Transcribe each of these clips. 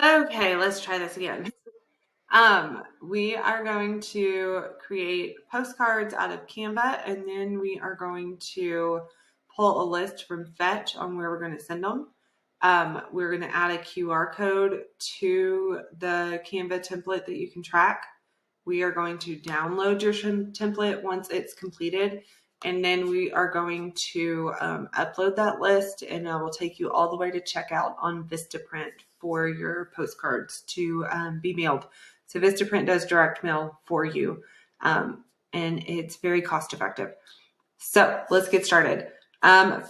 Okay, let's try this again. We are going to create postcards out of Canva, and then we are going to pull a list from Fetch on where we're going to send them. We're going to add a QR code to the Canva template that you can track. We are going to download your template once it's completed, and then we are going to upload that list, and it will take you all the way to checkout on Vistaprint for your postcards to be mailed. So Vistaprint does direct mail for you, and it's very cost effective. So let's get started.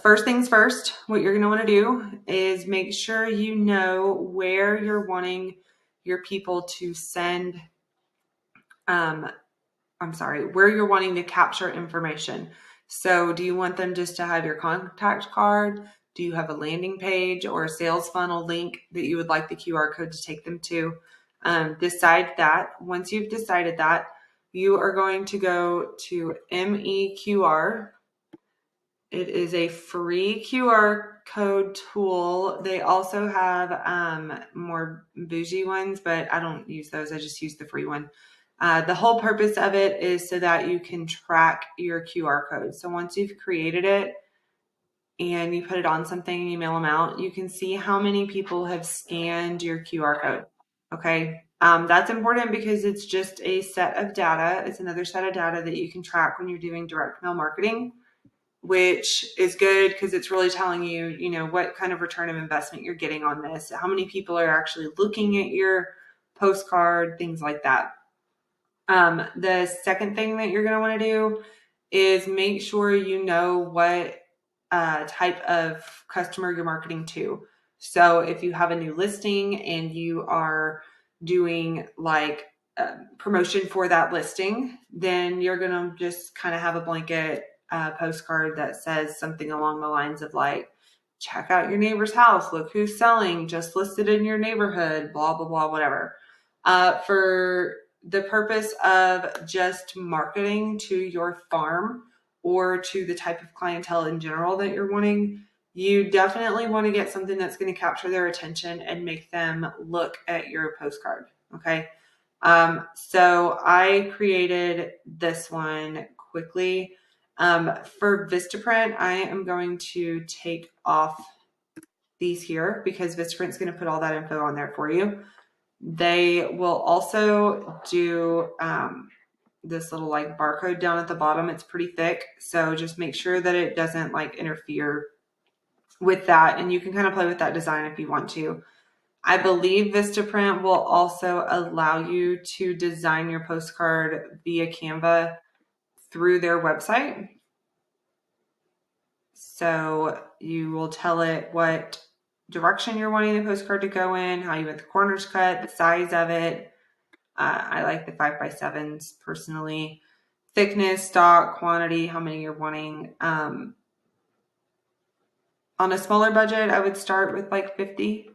First things first, what you're going to want to do is make sure you know where you're wanting your people to send where you're wanting to capture information. So do you want them just to have your contact card? Do you have a landing page or a sales funnel link that you would like the QR code to take them to? Decide that. Once you've decided that, you are going to go to MEQR. It is a free QR code tool. They also have more bougie ones, but I don't use those. I just use the free one. The whole purpose of it is so that you can track your QR code. So once you've created it and you put it on something and you mail them out, you can see how many people have scanned your QR code. Okay. That's important because it's just a set of data. It's another set of data that you can track when you're doing direct mail marketing, which is good because it's really telling you, what kind of return of investment you're getting on this, how many people are actually looking at your postcard, things like that. The second thing that you're going to want to do is make sure you know what type of customer you're marketing to. So if you have a new listing and you are doing like promotion for that listing, then you're going to just kind of have a blanket postcard that says something along the lines of like, check out your neighbor's house, look who's selling, just listed in your neighborhood, blah, blah, blah, whatever. For the purpose of just marketing to your farm or to the type of clientele in general that you're wanting, you definitely want to get something that's going to capture their attention and make them look at your postcard. Okay. So I created this one quickly. For Vistaprint, I am going to take off these here because Vistaprint's going to put all that info on there for you. They will also do this little like barcode down at the bottom. It's pretty thick, so just make sure that it doesn't like interfere with that, and you can kind of play with that design if you want to. I believe Vistaprint will also allow you to design your postcard via Canva through their website. So you will tell it what direction you're wanting the postcard to go in, how you want the corners cut, the size of it. I like the 5x7s personally. Thickness, stock, quantity, how many you're wanting. On a smaller budget, I would start with like 50.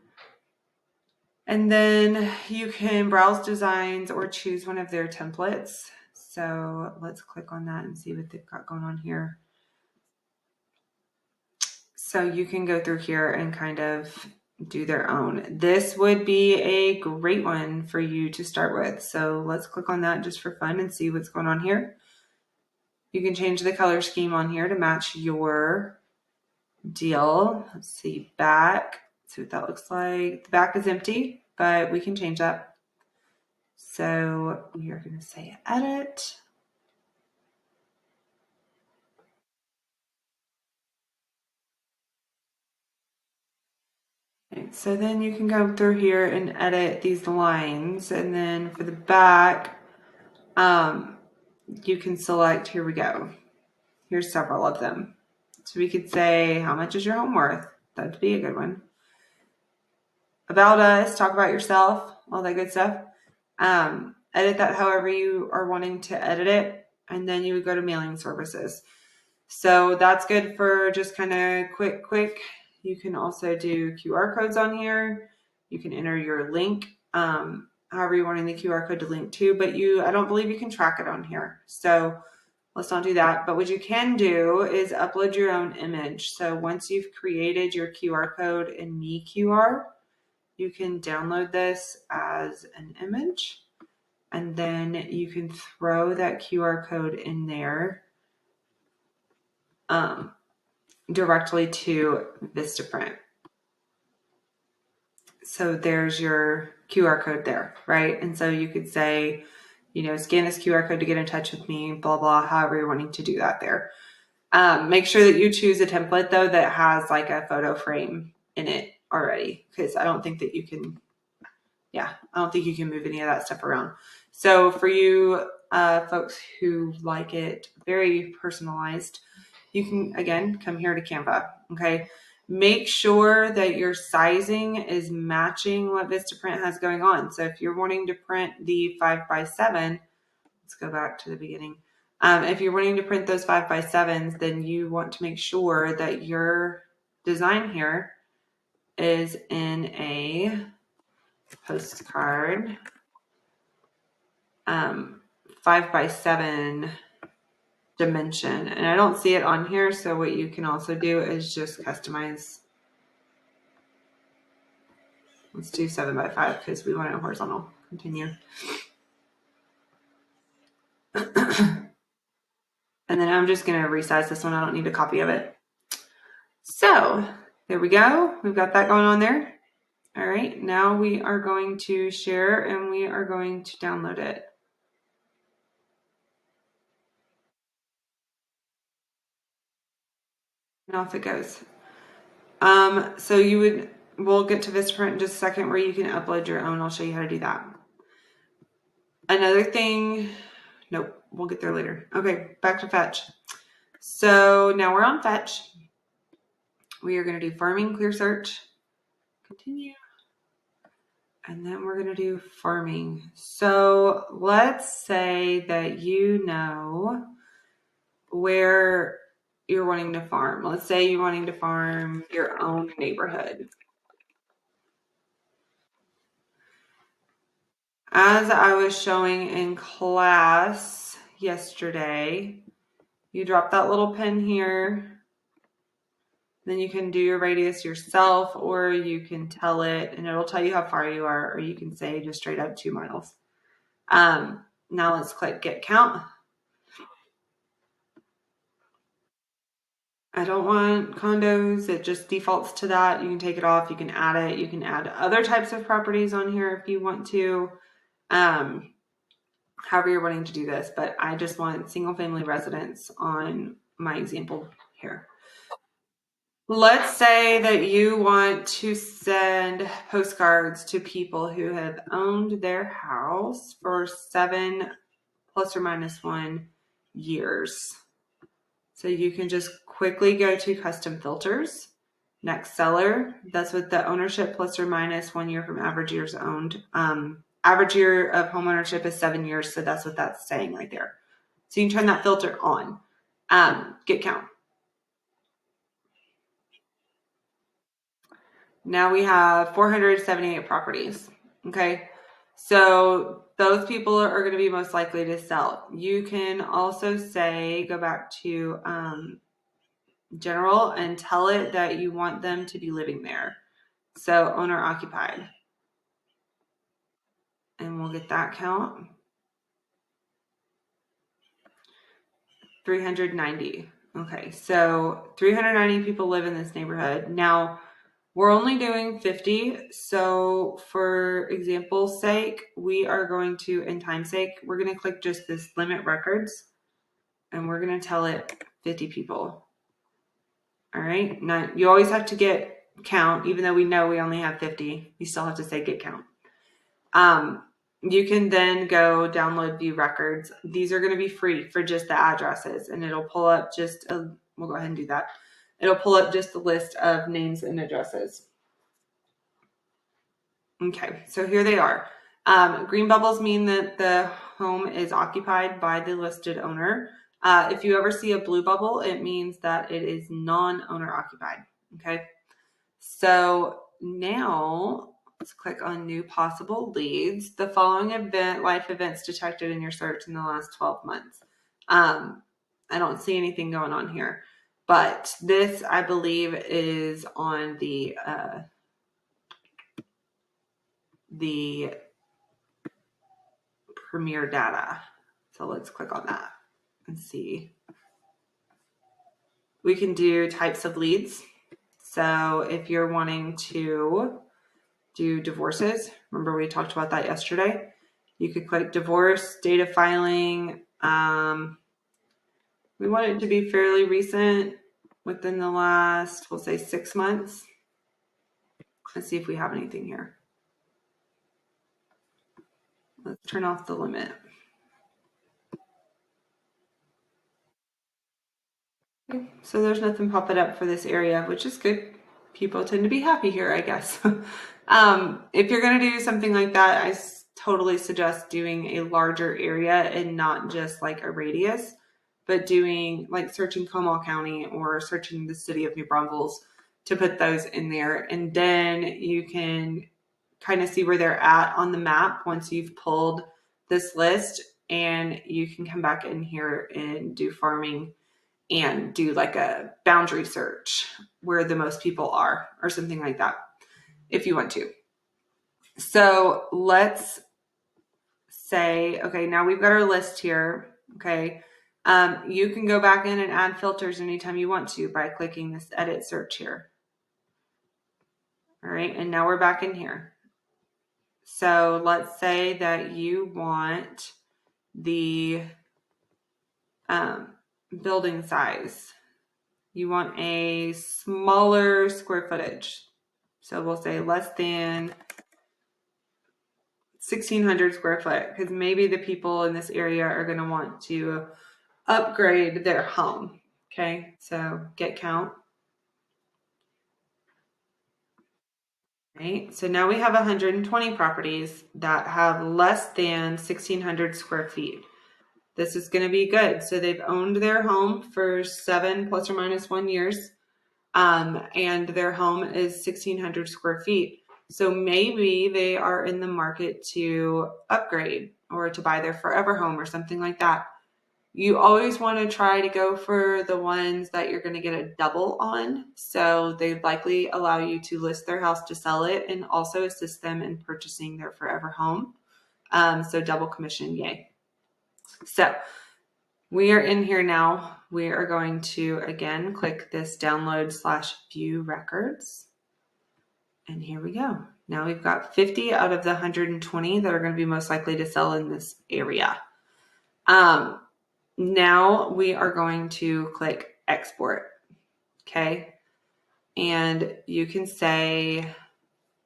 And then you can browse designs or choose one of their templates. So let's click on that and see what they've got going on here. So you can go through here and kind of do their own. This would be a great one for you to start with. So let's click on that just for fun and see what's going on here. You can change the color scheme on here to match your deal. Let's see, back. Let's see what that looks like. The back is empty, but we can change that. So we are going to say edit. Okay, so then you can go through here and edit these lines. And then for the back, you can select, here we go. Here's several of them. So we could say, how much is your home worth? That'd be a good one. About us, talk about yourself, all that good stuff. Edit that however you are wanting to edit it. And then you would go to mailing services. So that's good for just kind of quick. You can also do QR codes on here. You can enter your link, however you're wanting the QR code to link to, but I don't believe you can track it on here. So let's not do that. But what you can do is upload your own image. So once you've created your QR code in MEQR, you can download this as an image, and then you can throw that QR code in there directly to Vistaprint. So there's your QR code there, right? And so you could say, scan this QR code to get in touch with me, blah, blah, however you're wanting to do that there. Make sure that you choose a template though that has like a photo frame in it already, because I don't think you can move any of that stuff around. So for you folks who like it very personalized, you can, again, come here to Canva, okay? Make sure that your sizing is matching what Vistaprint has going on. So if you're wanting to print the 5x7, let's go back to the beginning. If you're wanting to print those 5x7s, then you want to make sure that your design here is in a postcard 5x7 dimension. And I don't see it on here, so what you can also do is just customize. Let's do 7x5 because we want it horizontal. Continue. And then I'm just going to resize this one. I don't need a copy of it. So there we go. We've got that going on there. All right. Now we are going to share and we are going to download it. And off it goes. So we'll get to Vistaprint in just a second where you can upload your own. I'll show you how to do that. Another thing, nope, we'll get there later. Okay, back to Fetch. So now we're on Fetch. We are going to do farming, clear search, continue. And then we're going to do farming. So let's say that you know where you're wanting to farm. Let's say you're wanting to farm your own neighborhood. As I was showing in class yesterday, you drop that little pin here. Then you can do your radius yourself, or you can tell it and it'll tell you how far you are, or you can say just straight up 2 miles. Now let's click get count. I don't want condos. It just defaults to that. You can take it off. You can add it. You can add other types of properties on here if you want to. However you're wanting to do this, but I just want single family residence on my example here. Let's say that you want to send postcards to people who have owned their house for 7 ± 1 years. So you can just quickly go to custom filters, next seller. That's with the ownership ± 1 year from average years owned. Average year of home ownership is 7 years. So that's what that's saying right there. So you can turn that filter on. Get count. Now we have 478 properties. Okay. So those people are going to be most likely to sell. You can also say, go back to general and tell it that you want them to be living there. So owner occupied. And we'll get that count. 390. Okay. So 390 people live in this neighborhood. Now we're only doing 50. So for example's sake, we are going to, in time's sake, we're going to click just this limit records and we're going to tell it 50 people. All right. Now you always have to get count, even though we know we only have 50, you still have to say get count. You can then go download view records. These are going to be free for just the addresses, and it'll pull up we'll go ahead and do that. It'll pull up just a list of names and addresses. Okay, so here they are. Green bubbles mean that the home is occupied by the listed owner. If you ever see a blue bubble, it means that it is non-owner occupied. Okay, so now let's click on new possible leads. The following life events detected in your search in the last 12 months. I don't see anything going on here, but this I believe is on the the Premier data. So let's click on that and see. We can do types of leads. So if you're wanting to do divorces, remember we talked about that yesterday, you could click divorce, data filing. We want it to be fairly recent, within the last, we'll say 6 months. Let's see if we have anything here. Let's turn off the limit. Okay, so there's nothing popping up for this area, which is good. People tend to be happy here, I guess. If you're going to do something like that, I totally suggest doing a larger area and not just like a radius, but doing like searching Comal County or searching the city of New Braunfels to put those in there. And then you can kind of see where they're at on the map once you've pulled this list, and you can come back in here and do farming and do like a boundary search where the most people are or something like that if you want to. So let's say, okay, now we've got our list here. Okay. You can go back in and add filters anytime you want to by clicking this edit search here. All right. And now we're back in here. So let's say that you want the building size. You want a smaller square footage. So we'll say less than 1,600 square foot, because maybe the people in this area are going to want to upgrade their home. Okay, so get count. Right, so now we have 120 properties that have less than 1,600 square feet. This is going to be good. So they've owned their home for 7 plus or minus 1 years. And their home is 1,600 square feet. So maybe they are in the market to upgrade or to buy their forever home or something like that. You always want to try to go for the ones that you're going to get a double on. So they likely allow you to list their house to sell it and also assist them in purchasing their forever home. So double commission, yay. So we are in here now. We are going to, again, click this download/view records. And here we go. Now we've got 50 out of the 120 that are going to be most likely to sell in this area. Now we are going to click export. Okay. And you can say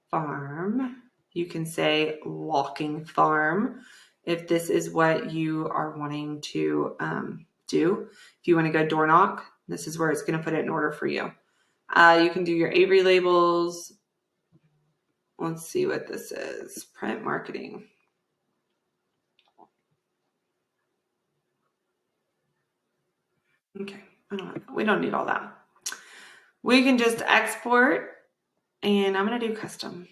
farm. You can say walking farm if this is what you are wanting to do. If you want to go door knock, this is where it's going to put it in order for you. You can do your Avery labels. Let's see what this is. Print marketing. Okay, we don't need all that. We can just export, and I'm going to do custom.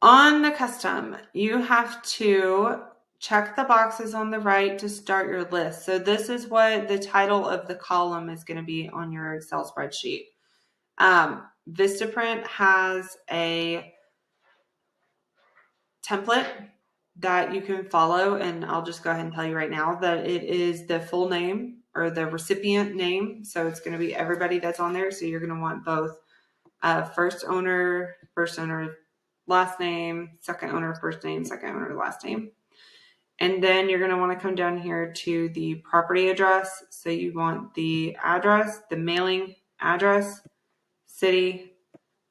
On the custom, you have to check the boxes on the right to start your list. So this is what the title of the column is going to be on your Excel spreadsheet. Vistaprint has a template that you can follow, and I'll just go ahead and tell you right now that it is the full name or the recipient name. So it's going to be everybody that's on there. So you're going to want both first owner, last name, second owner, first name, second owner, last name. And then you're going to want to come down here to the property address. So you want the address, the mailing address, city,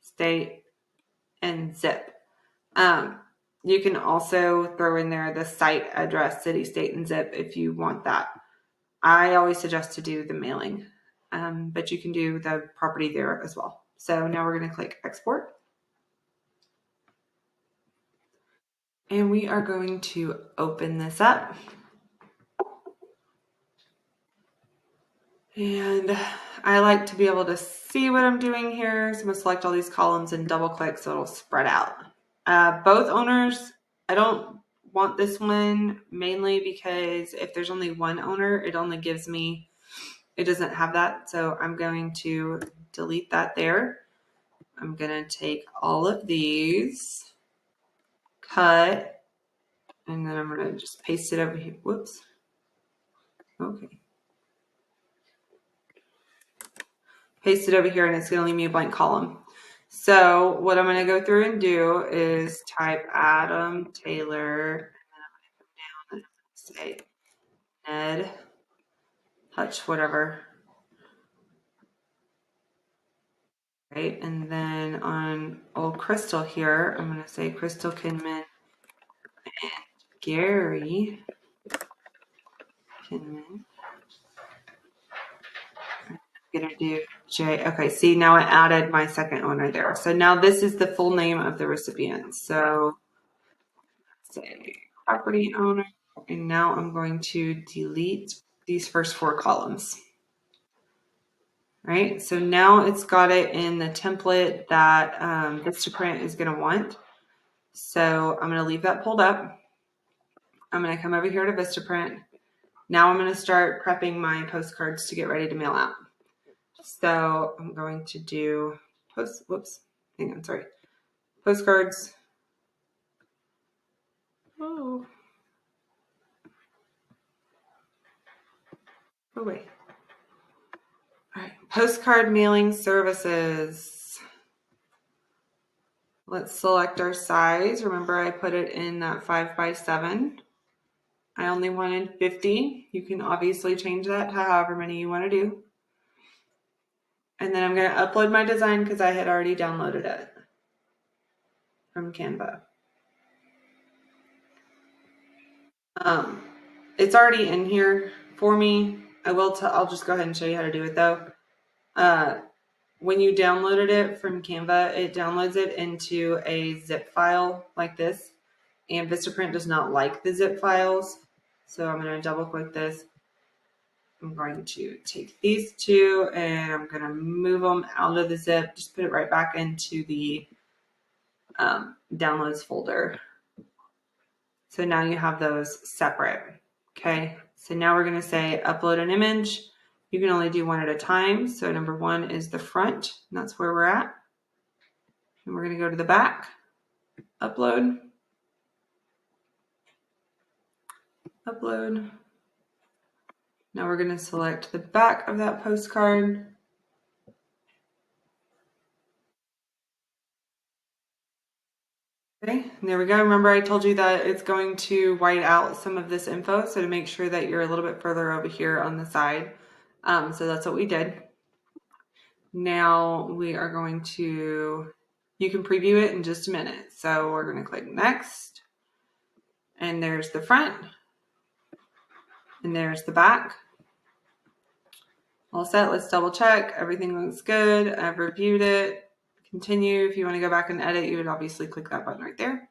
state, and zip. You can also throw in there the site address, city, state, and zip if you want that. I always suggest to do the mailing, but you can do the property there as well. So now we're going to click export. And we are going to open this up. And I like to be able to see what I'm doing here. So I'm going to select all these columns and double click so it'll spread out. Both owners, I don't want this one mainly because if there's only one owner, it only gives me, it doesn't have that. So I'm going to delete that there. I'm going to take all of these, cut, and then I'm going to just paste it over here. Whoops. Okay. Paste it over here, and it's going to leave me a blank column. So what I'm going to go through and do is type Adam Taylor, and then I'm going to come down and say Ned Hutch, whatever. Right, and then on old Crystal here, I'm going to say Crystal Kinman and Gary Kinman. I'm going to do J. Okay, see, now I added my second one right there. So now this is the full name of the recipient. So say property owner, and now I'm going to delete these first 4 columns. Right, so now it's got it in the template that Vistaprint is going to want. So I'm going to leave that pulled up. I'm going to come over here to Vistaprint. Now I'm going to start prepping my postcards to get ready to mail out. So I'm going to do postcards. Oh wait. All right, postcard mailing services. Let's select our size. Remember, I put it in that 5x7. I only wanted 50. You can obviously change that to however many you want to do. And then I'm going to upload my design because I had already downloaded it from Canva. It's already in here for me. I'll just go ahead and show you how to do it though. When you downloaded it from Canva, it downloads it into a zip file like this. And Vistaprint does not like the zip files. So I'm going to double click this. I'm going to take these 2 and I'm going to move them out of the zip. Just put it right back into the downloads folder. So now you have those separate. Okay, so now we're going to say upload an image. You can only do one at a time. So number 1 is the front, and that's where we're at. And we're going to go to the back, upload, upload. Now we're going to select the back of that postcard. Okay, and there we go. Remember I told you that it's going to white out some of this info, so to make sure that you're a little bit further over here on the side. So that's what we did. Now we are going to, you can preview it in just a minute. So we're going to click next, and there's the front, and there's the back. All set. Let's double check. Everything looks good. I've reviewed it. Continue. If you want to go back and edit, you would obviously click that button right there.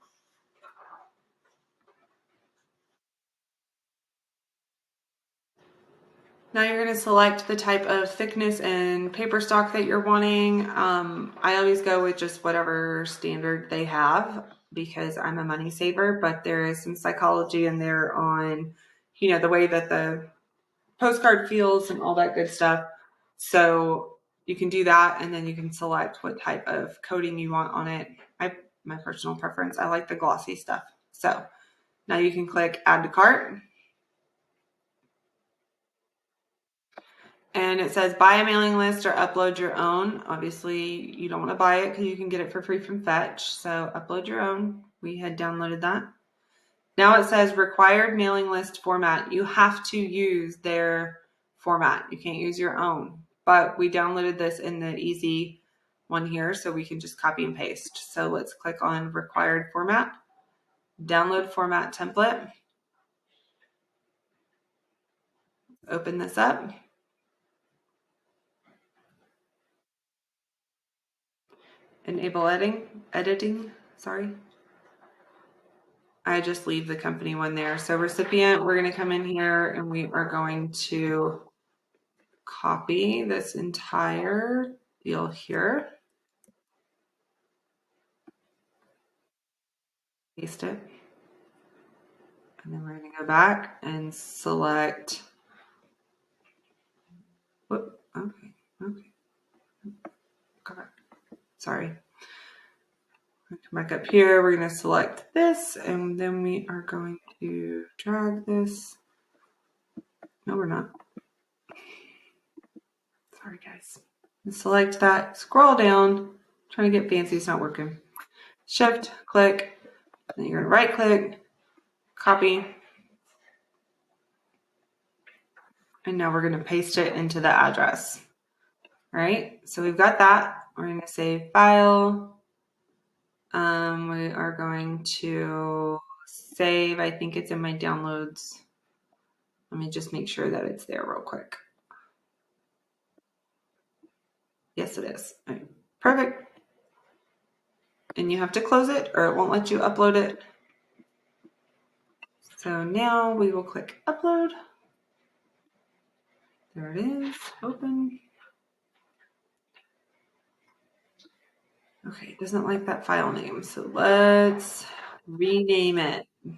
Now you're going to select the type of thickness and paper stock that you're wanting. I always go with just whatever standard they have because I'm a money saver, but there is some psychology in there on, the way that the postcard feels and all that good stuff. So you can do that, and then you can select what type of coating you want on it. My personal preference, I like the glossy stuff. So now you can click add to cart. And it says buy a mailing list or upload your own. Obviously, you don't want to buy it because you can get it for free from Fetch. So upload your own. We had downloaded that. Now it says required mailing list format. You have to use their format. You can't use your own. But we downloaded this in the easy one here, so we can just copy and paste. So let's click on required format. Download format template. Open this up. Enable editing, sorry. I just leave the company one there. So recipient, we're going to come in here and we are going to copy this entire deal here. Paste it. And then we're going to go back and select, okay. Sorry. Come back up here. We're going to select this, and then we are going to drag this. No, we're not. Sorry, guys. Select that. Scroll down. Trying to get fancy. It's not working. Shift, click. Then you're going to right click, copy. And now we're going to paste it into the address. All right. So we've got that. We're going to save file. We are going to save. I think it's in my downloads. Let me just make sure that it's there real quick. Yes, it is. All right. Perfect. And you have to close it or it won't let you upload it. So now we will click upload. There it is. Open. Okay, it doesn't like that file name. So let's rename it. I'm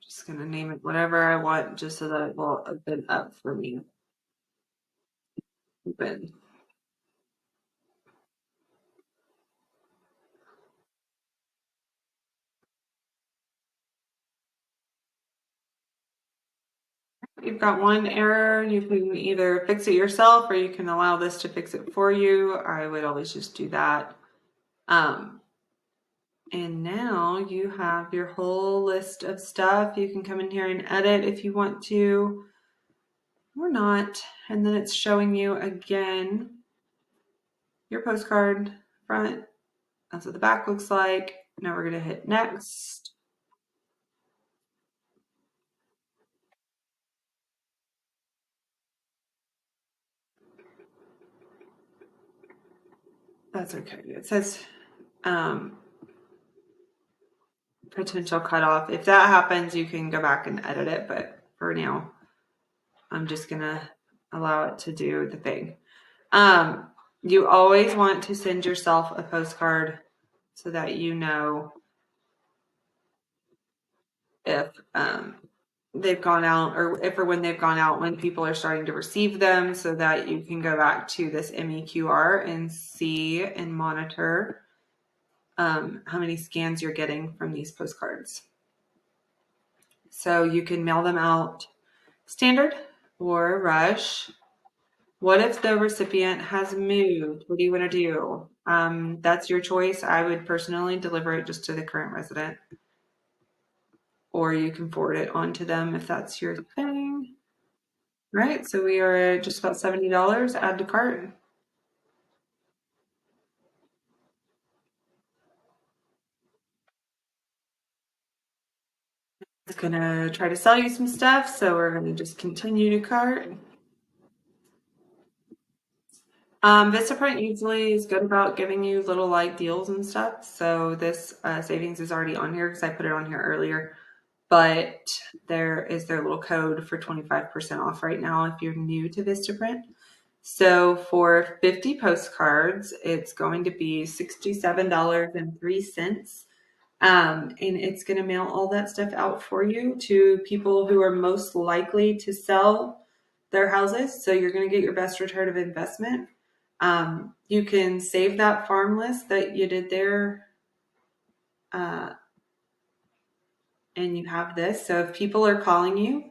just going to name it whatever I want just so that it will open up for me. Open. You've got one error. You can either fix it yourself or you can allow this to fix it for you. I would always just do that. And now you have your whole list of stuff. You can come in here and edit if you want to or not. And then it's showing you again your postcard front. That's what the back looks like. Now we're going to hit next. That's okay. It says potential cutoff. If that happens, you can go back and edit it. But for now, I'm just going to allow it to do the thing. You always want to send yourself a postcard so that you know if they've gone out or if or when they've gone out, when people are starting to receive them, so that you can go back to this MEQR and see and monitor how many scans you're getting from these postcards. So you can mail them out standard or rush. What if the recipient has moved? What do you want to do? That's your choice. I would personally deliver it just to the current resident, or you can forward it on to them if that's your thing. Right, so we are at just about $70. Add to cart. It's gonna try to sell you some stuff, so we're gonna just continue to cart. Vistaprint usually is good about giving you little like deals and stuff. So this savings is already on here because I put it on here earlier. But there is their little code for 25% off right now if you're new to Vistaprint. So for 50 postcards, it's going to be $67.03. And it's going to mail all that stuff out for you to people who are most likely to sell their houses. So you're going to get your best return of investment. You can save that farm list that you did there. And you have this. So if people are calling you,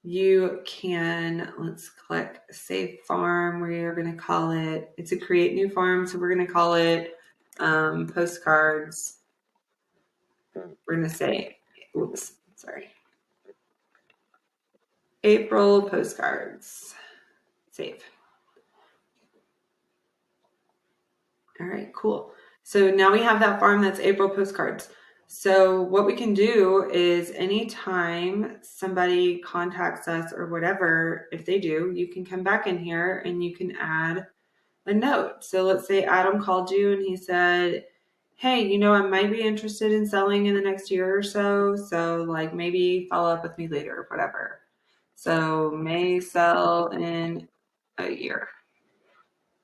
you can, let's click save farm. We're going to call it, it's a create new farm. So we're going to call it postcards. We're going to say, oops, sorry. April postcards. Save. All right, cool. So now we have that farm that's April postcards. So what we can do is anytime somebody contacts us or whatever, if they do, you can come back in here and you can add a note. So let's say Adam called you and he said, hey, I might be interested in selling in the next year or so. So like maybe follow up with me later or whatever. So may sell in a year.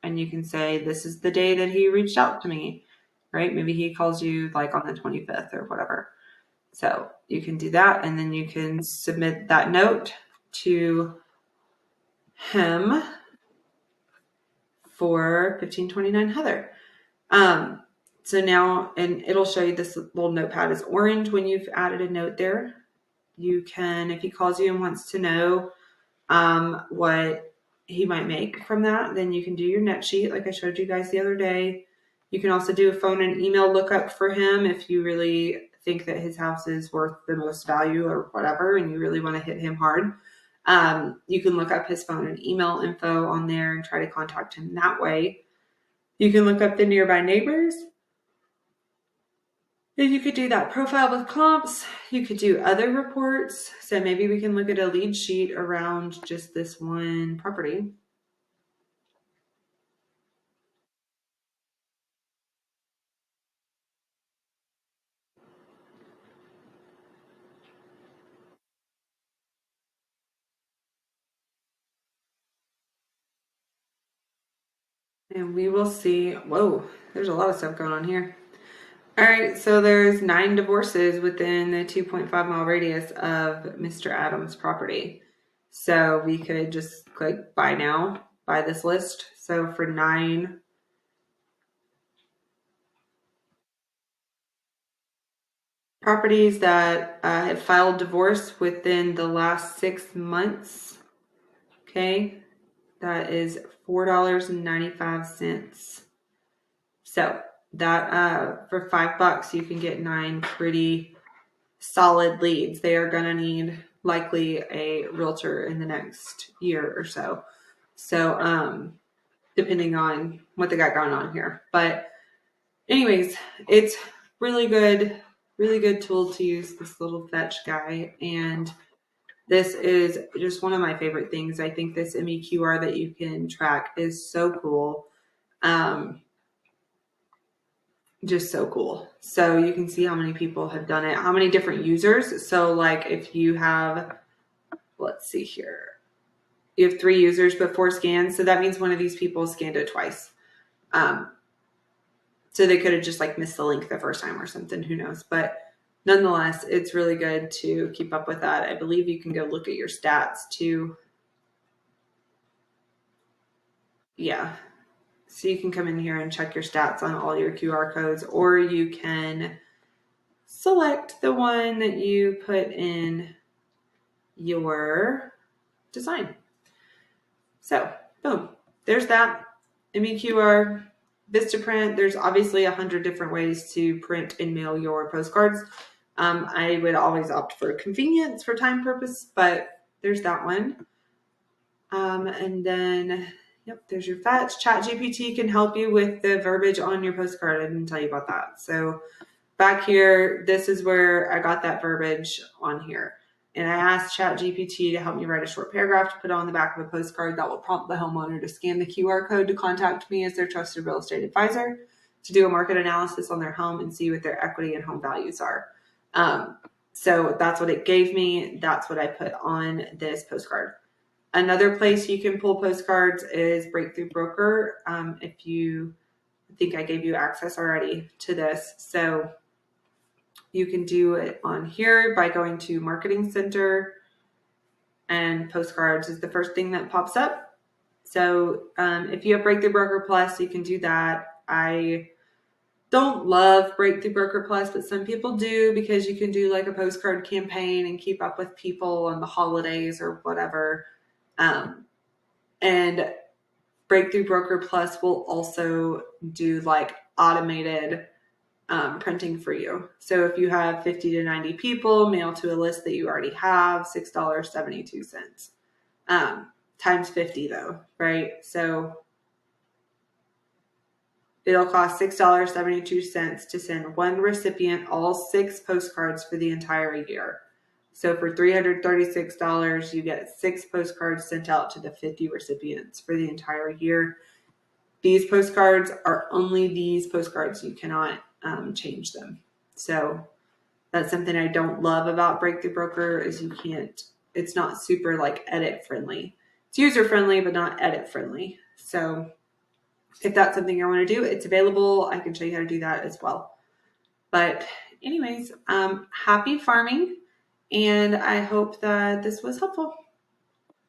And you can say, this is the day that he reached out to me, right? Maybe he calls you like on the 25th or whatever. So you can do that, and then you can submit that note to him for $15.29 Heather. So now, and it'll show you this little notepad is orange when you've added a note there. You can, if he calls you and wants to know what he might make from that, then you can do your net sheet like I showed you guys the other day. You can also do a phone and email lookup for him if you really think that his house is worth the most value or whatever, and you really want to hit him hard. You can look up his phone and email info on there and try to contact him that way. You can look up the nearby neighbors. And you could do that profile with comps. You could do other reports. So maybe we can look at a lead sheet around just this one property. And we will see. Whoa, there's a lot of stuff going on here. All right, so there's 9 divorces within the 2.5-mile radius of Mr. Adams' property. So we could just click buy now, buy this list. So for 9 properties that have filed divorce within the last 6 months, okay, that is $4.95. So that for $5 you can get 9 pretty solid leads. They are gonna need likely a realtor in the next year or so. So depending on what they got going on here. But anyways, it's really good tool to use, this little fetch guy. And this is just one of my favorite things. I think this MEQR that you can track is so cool. Just so cool. So you can see how many people have done it, how many different users. So like if you have, let's see here, you have 3 users but 4 scans. So that means one of these people scanned it twice. So they could have just like missed the link the first time or something, who knows. But nonetheless, it's really good to keep up with that. I believe you can go look at your stats too. Yeah. So you can come in here and check your stats on all your QR codes, or you can select the one that you put in your design. So boom, there's that MEQR, Vistaprint. There's obviously 100 different ways to print and mail your postcards. I would always opt for convenience for time purpose, but there's that one. And then, yep, there's your fetch. ChatGPT can help you with the verbiage on your postcard. I didn't tell you about that. So back here, this is where I got that verbiage on here. And I asked ChatGPT to help me write a short paragraph to put on the back of a postcard that will prompt the homeowner to scan the QR code to contact me as their trusted real estate advisor, to do a market analysis on their home and see what their equity and home values are. So that's what it gave me. That's what I put on this postcard. Another place you can pull postcards is Breakthrough Broker. If you think I gave you access already to this. So you can do it on here by going to Marketing Center, and postcards is the first thing that pops up. So if you have Breakthrough Broker Plus, you can do that. I don't love Breakthrough Broker Plus, but some people do, because you can do like a postcard campaign and keep up with people on the holidays or whatever. And Breakthrough Broker Plus will also do like automated printing for you. So if you have 50 to 90 people, mail to a list that you already have, $6.72. Times 50 though, right? So it'll cost $6.72 to send one recipient all 6 postcards for the entire year. So for $336, you get 6 postcards sent out to the 50 recipients for the entire year. These postcards are only these postcards. You cannot change them. So that's something I don't love about Breakthrough Broker, is you can't, it's not super like edit friendly. It's user friendly, but not edit friendly. So if that's something you want to do, it's available. I can show you how to do that as well. But Anyways, happy farming, and I hope that this was helpful.